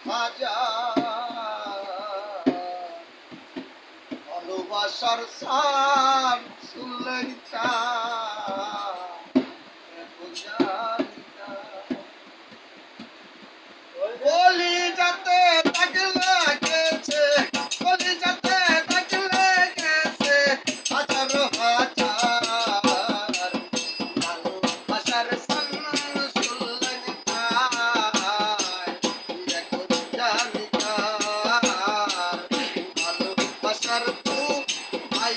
হাজার ভালোবাসার সার শুনলেই বলি যাতে তাকে লাগেছে বলি যাতে তাকে লেগেছে হাজারো হাজার ভালোবাসার সার শুনলেই জানি ভালোবাসার তু ভাই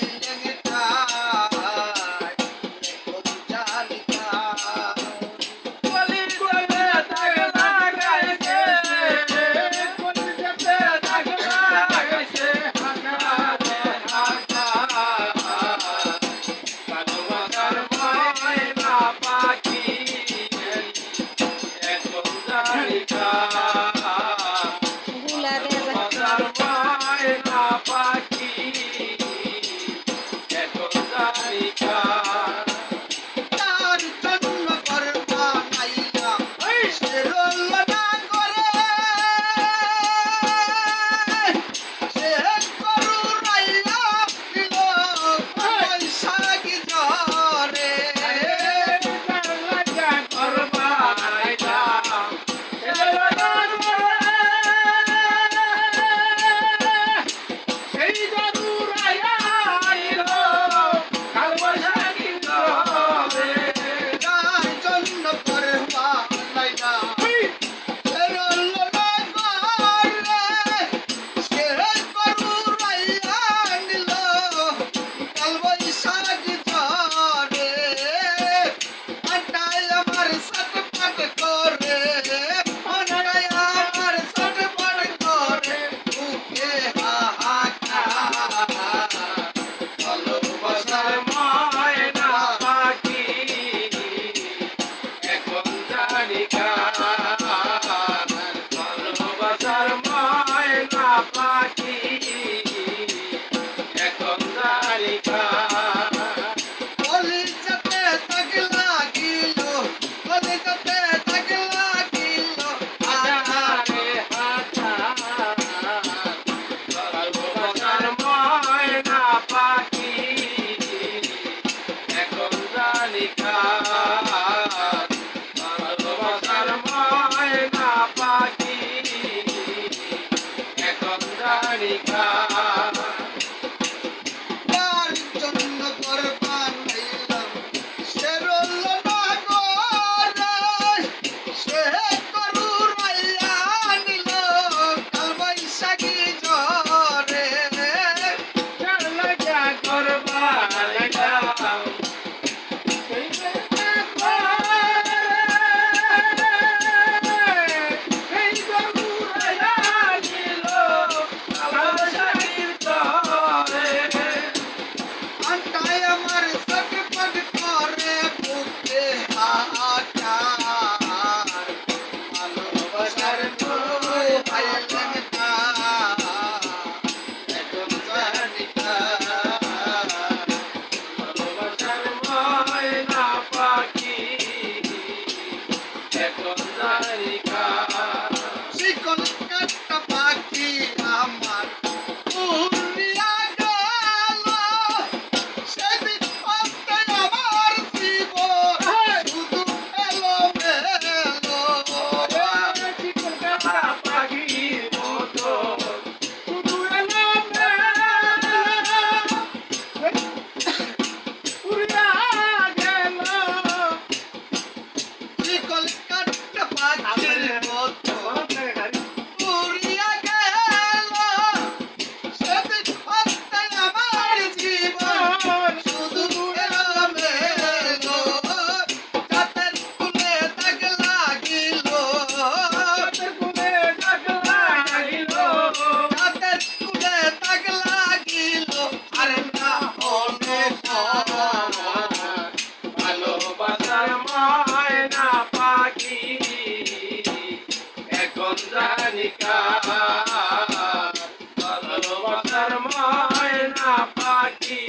ভালোবাসার ময়না পাখি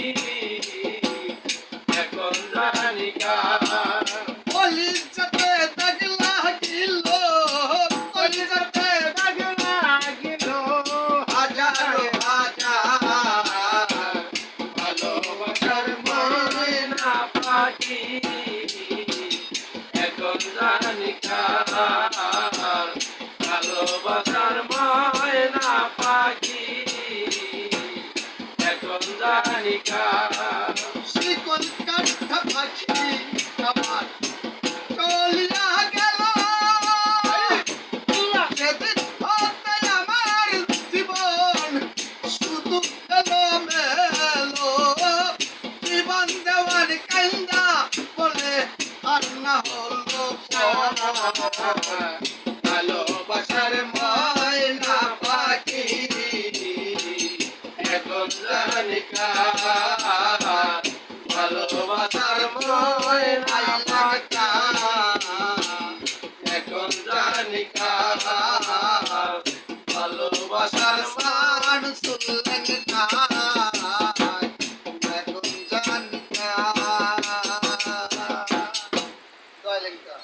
এখন জানিকা কলিজাতে দাগ লাগিল কলিজাতে পাখি এখন জানি কার ভালোবাসার ময়না পাখি এখন জানি কার শিকল কাঠা পাখি আমার চলিয়া গেল সেদিন হতে আমার জীবন শুধু এলো মেলো জীবন দেওয়ার কান্দা বলে আর না হলো ভালোবাসার ময়না পাখি এখন জানি কার ভালোবাসার ময়না পাখি এখন জানি কার ভালোবাসার মান শুনলেন না এখন জানি না জয় লেঙ্কা